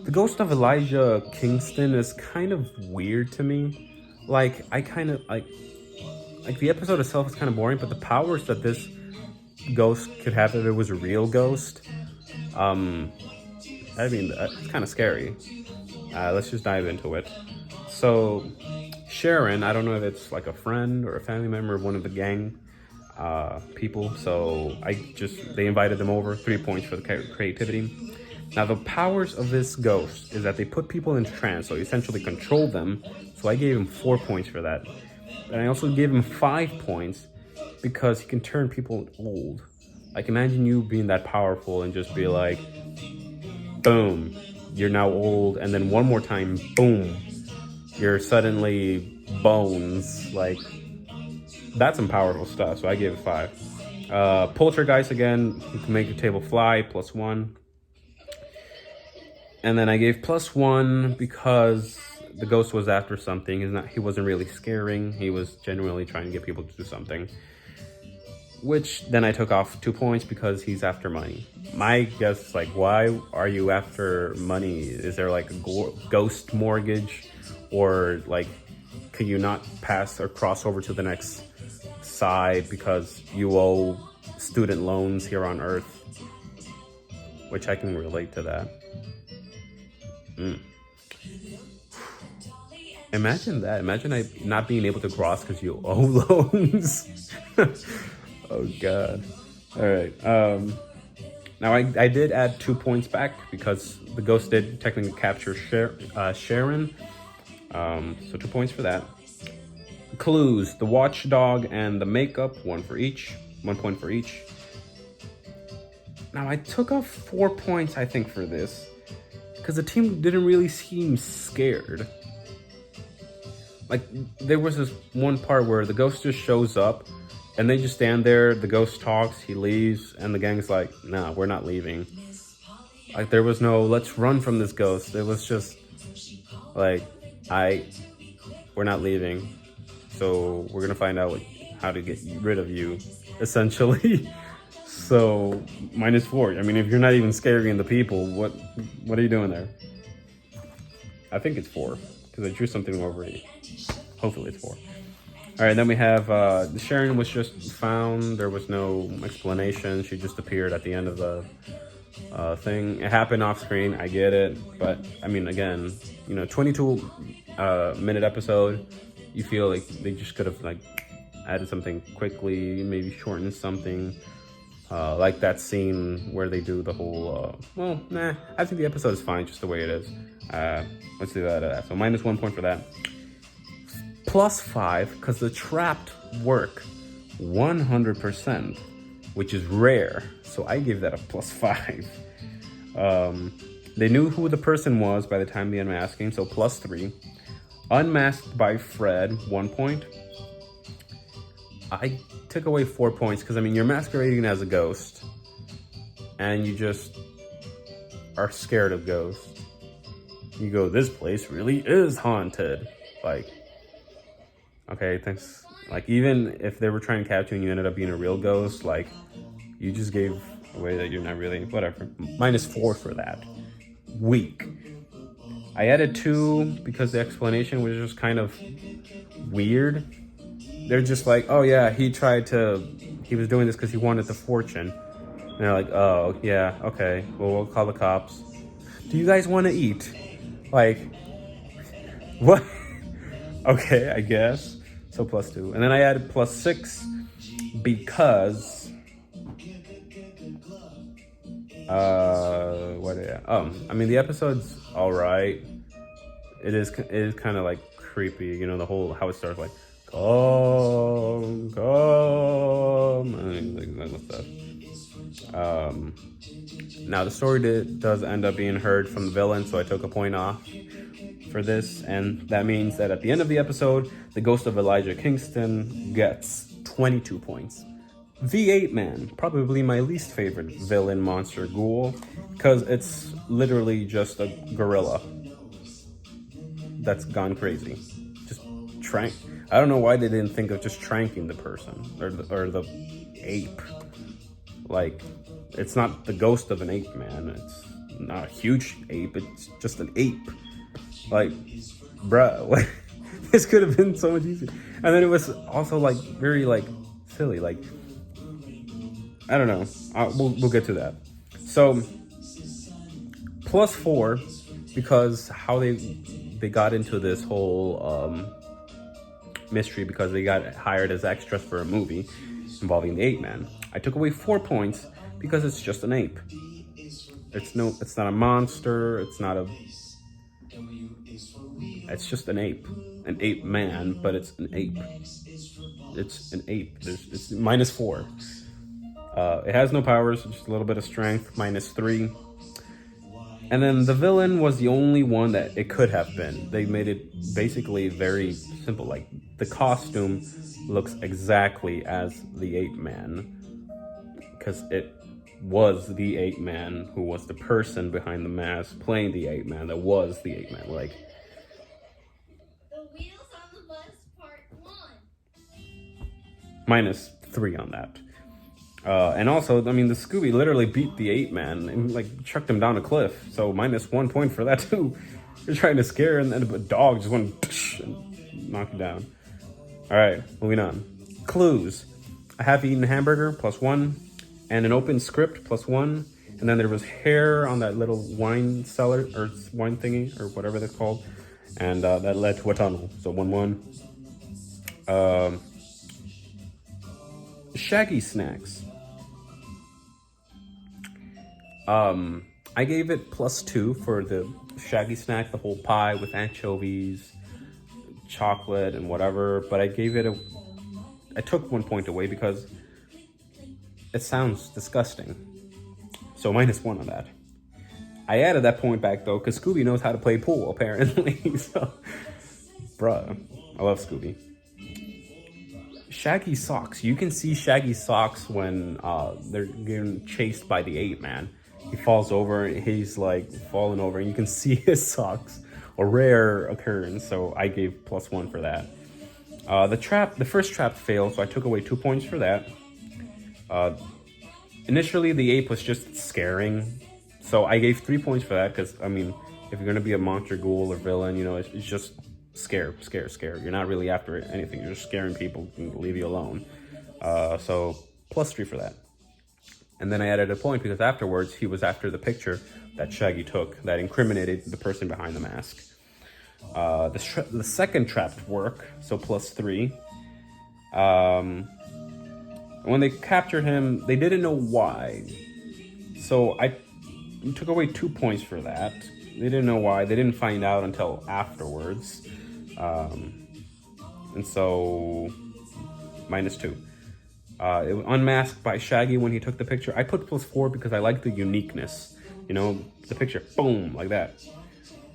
The ghost of Elijah Kingston is kind of weird to me. Like, I kind of like the episode itself is kind of boring, but the powers that this ghost could have if it was a real ghost, um, I mean, it's kind of scary. Let's just dive into it. So, Sharon, I don't know if it's like a friend or a family member of one of the gang people. So they invited them over. 3 points for the creativity. Now, the powers of this ghost is that they put people in trance, so you essentially control them. So I gave him 4 points for that. And I also gave him 5 points because he can turn people old. Like, imagine you being that powerful and just be like, boom, you're now old, and then one more time, boom, you're suddenly bones. Like, that's some powerful stuff, so I gave it 5. Poltergeist, again, you can make the table fly, +1. And then I gave +1 because the ghost was after something. He wasn't really scaring. He was genuinely trying to get people to do something. Which then I took off 2 points because he's after money. My guess is like, why are you after money? Is there like a ghost mortgage? Or like, can you not pass or cross over to the next side because you owe student loans here on Earth? Which I can relate to that. Imagine that. Imagine I not being able to cross because you owe loans. Oh God. All right. Now I did add 2 points back because the ghost did technically capture Sharon. So 2 points for that. Clues: the watchdog and the makeup, 1 for each. 1 point for each. Now I took off 4 points, I think, for this because the team didn't really seem scared. Like, there was this one part where the ghost just shows up and they just stand there, the ghost talks, he leaves, and the gang's like, nah, we're not leaving. Like, there was no, let's run from this ghost. It was just like, we're not leaving. So we're gonna find out how to get rid of you, essentially. So, -4. I mean, if you're not even scaring the people, what are you doing there? I think it's 4, because I drew something over it. Hopefully it's 4. All right, then we have Sharon was just found. There was no explanation. She just appeared at the end of the thing. It happened off screen. I get it, but I mean, again, 22-minute episode. You feel like they just could have like added something quickly, maybe shortened something. Like that scene where they do the whole. I think the episode is fine just the way it is. Let's do that. So -1 point for that. +5 because the trapped work 100%, which is rare. So I give that a +5. They knew who the person was by the time the unmasking, so +3. Unmasked by Fred, 1 point. I took away 4 points because, I mean, you're masquerading as a ghost and you just are scared of ghosts. You go, this place really is haunted. Like, okay, thanks. Like, even if they were trying to capture you and you ended up being a real ghost, like, you just gave away that you're not really, whatever. -4 for that. Weak. I added 2 because the explanation was just kind of weird. They're just like, oh yeah, he was doing this because he wanted the fortune. And they're like, oh yeah, okay, well, we'll call the cops. Do you guys want to eat? Like, what? Okay, I guess. So +2. And then I added +6 because I mean, the episode's all right. It is kind of like creepy, the whole how it starts, like, come, and that stuff. Now the story does end up being heard from the villain, so I took a point off for this, and that means that at the end of the episode, the ghost of Elijah Kingston gets 22 points. V8 Man, probably my least favorite villain monster ghoul, because it's literally just a gorilla that's gone crazy. Just I don't know why they didn't think of just tranking the person or the ape. Like, it's not the ghost of an ape man. It's not a huge ape, it's just an ape. Like, bruh, like, this could have been so much easier. And then it was also like very like silly. Like, I don't know. We'll get to that. So +4 because how they got into this whole mystery because they got hired as extras for a movie involving the ape man. I took away 4 points because it's just an ape. It's not a monster. It's just an ape man, but it's an ape. It's an ape. It's -4. It has no powers, just a little bit of strength, -3. And then the villain was the only one that it could have been. They made it basically very simple. Like, the costume looks exactly as the ape man, because it was the ape man who was the person behind the mask playing the ape man that was the ape man. Like, The Wheels on the Bus Part 1. -3 on that. And also, I mean, the Scooby literally beat the ape man and like chucked him down a cliff. So -1 point for that too. You're trying to scare and then a dog just went and knock you down. All right, moving on. Clues: a half-eaten hamburger +1, and an open script +1. And then there was hair on that little wine cellar or wine thingy or whatever that's called, and that led to a tunnel. So 1-1. Shaggy snacks. I gave it +2 for the Shaggy snack, the whole pie with anchovies, chocolate, and whatever. But I took 1 point away because it sounds disgusting. So -1 on that. I added that point back though because Scooby knows how to play pool apparently. So, bruh, I love Scooby. Shaggy socks. You can see Shaggy socks when they're getting chased by the ape man. He falls over and he's like falling over and you can see his socks. A rare occurrence, so I gave +1 for that. The first trap failed, so I took away 2 points for that. Initially, the ape was just scaring, so I gave 3 points for that because, I mean, if you're going to be a monster ghoul or villain, you know, it's just scare. You're not really after anything. You're just scaring people and leave you alone. So +3 for that. And then I added a point because afterwards he was after the picture that Shaggy took that incriminated the person behind the mask. The second trap worked, so +3. When they captured him, they didn't know why. So I took away 2 points for that. They didn't know why. They didn't find out until afterwards. And so -2. It was unmasked by Shaggy when he took the picture. I put +4 because I like the uniqueness. You know, the picture, boom, like that.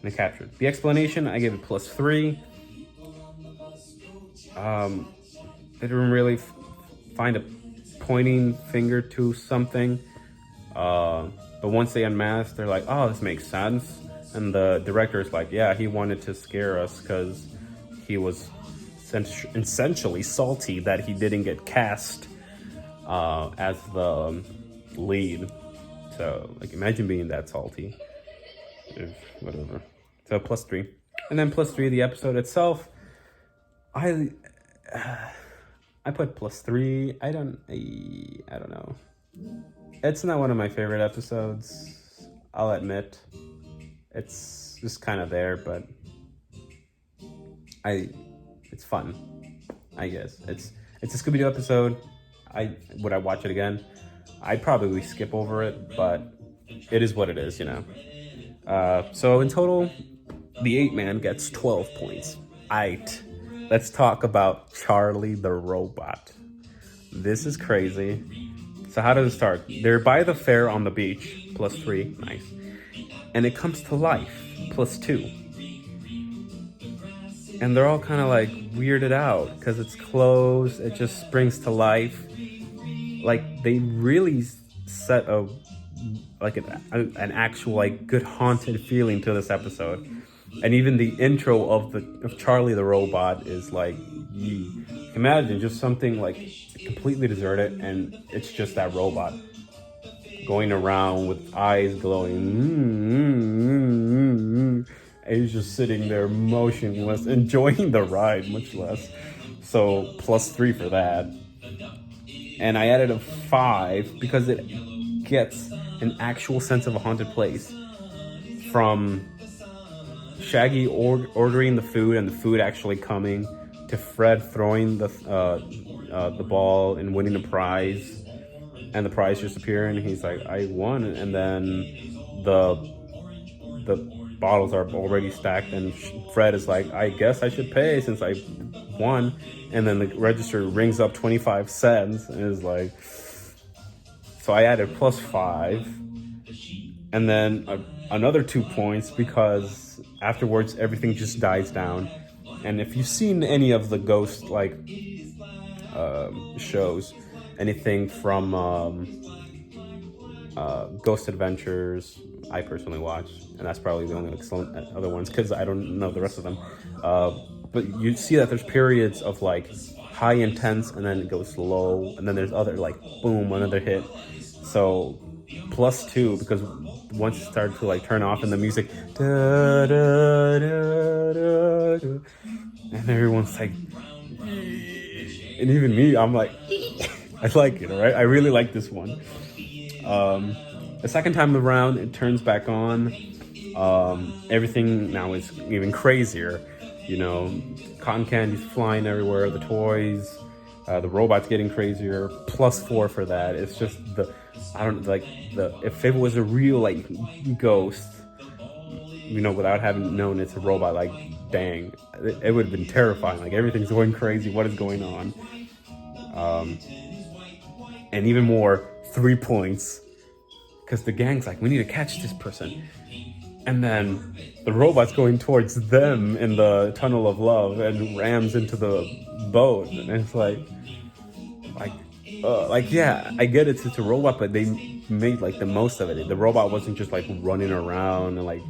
And they captured. The explanation, I gave it +3. They didn't really find a pointing finger to something. But once they unmasked, they're like, oh, this makes sense. And the director's like, yeah, he wanted to scare us because he was essentially salty that he didn't get cast as the lead. So, like, imagine being that salty. Whatever. So +3. And then +3, the episode itself. I put +3. I don't know. It's not one of my favorite episodes, I'll admit. It's just kind of there, but it's fun, I guess. It's a Scooby-Doo episode. Would I watch it again? I'd probably skip over it, but it is what it is, you know. So in total, the ape man gets 12 points. Let's talk about Charlie the robot. This is crazy. So how does it start? They're by the fair on the beach, +3, nice. And it comes to life, +2. And they're all kind of like weirded out because it's closed. It just springs to life. Like, they really set an actual like good haunted feeling to this episode. And even the intro of Charlie the robot is like, imagine just something like completely deserted and it's just that robot going around with eyes glowing. And he's just sitting there motionless, enjoying the ride, much less. So +3 for that. And I added a 5 because it gets an actual sense of a haunted place. From Shaggy ordering the food and the food actually coming, to Fred throwing the ball and winning the prize, and the prize just appearing. He's like, I won, and then the bottles are already stacked, and Fred is like, I guess I should pay since I won, and then the register rings up 25 cents, and is like, so I added +5, and then another 2 points because afterwards everything just dies down. And if you've seen any of the ghost shows, anything from Ghost Adventures, I personally watch, and that's probably the only excellent other ones because I don't know the rest of them. But you see that there's periods of like high intense, and then it goes low, and then there's other like boom, another hit. So +2 because once it started to like turn off and the music, da, da, da, da, da, and everyone's like, and even me, I'm like, I like it, all right? I really like this one. The second time around, it turns back on. Everything now is even crazier. You know, cotton candy's flying everywhere, the toys, the robots getting crazier. +4 for that. It's just if it was a real like ghost, you know, without having known it's a robot, like, dang, it would have been terrifying. Like, everything's going crazy. What is going on? And even more, 3 points. Because the gang's like, we need to catch this person. And then the robot's going towards them in the tunnel of love and rams into the boat. And it's like, yeah, I get it's a robot, but they made like the most of it. The robot wasn't just like running around and like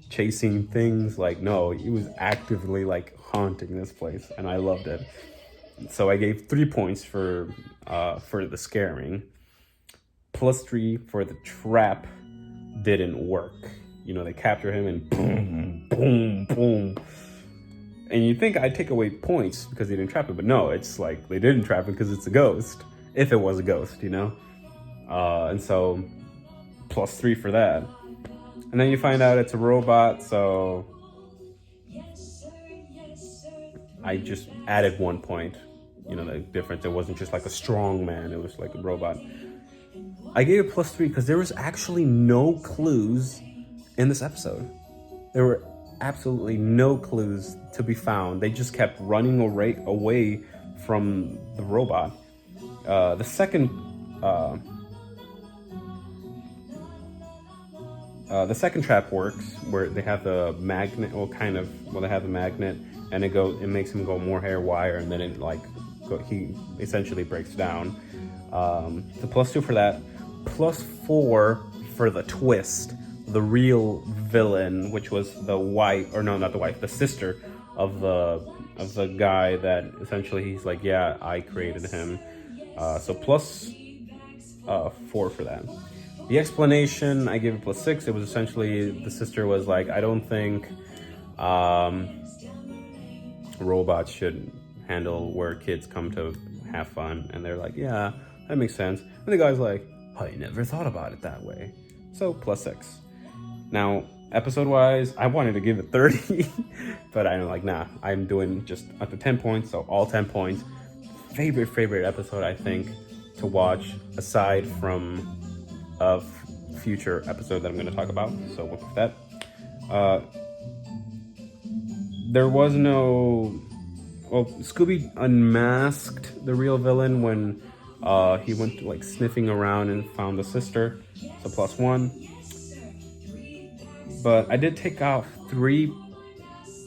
chasing things. Like, no, he was actively like haunting this place, and I loved it. So I gave 3 points for the scaring. +3 for the trap didn't work. You know, they capture him and boom, boom, boom. And you think I'd take away points because they didn't trap him, but no, it's like they didn't trap him because it's a ghost. If it was a ghost, you know? And so +3 for that. And then you find out it's a robot, so I just added 1 point. You know, the difference, it wasn't just like a strong man, it was like a robot. I gave it +3 because there was actually no clues in this episode. There were absolutely no clues to be found. They just kept running away from the robot. The second trap works where they have the magnet, they have the magnet, and it makes him go more hair wire, and then he essentially breaks down. The +2 for that, +4 for the twist. The real villain, which was the sister of the guy that essentially he's like, yeah, I created him. So +4 for that. The explanation, I gave it +6. It was essentially the sister was like, I don't think robots should handle where kids come to have fun. And they're like, yeah, that makes sense. And the guy's like, I never thought about it that way. So +6. Now, episode-wise, I wanted to give it 30, but I'm like, nah, I'm doing just up to 10 points, so all 10 points. Favorite episode, I think, to watch, aside from a future episode that I'm going to talk about, so with that. There was no... Well, Scooby unmasked the real villain when he went like sniffing around and found the sister, so +1. But I did take out 3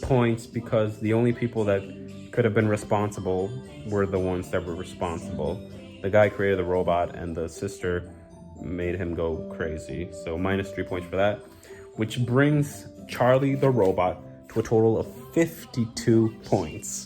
points because the only people that could have been responsible were the ones that were responsible. The guy created the robot, and the sister made him go crazy. So -3 points for that, which brings Charlie the robot to a total of 52 points.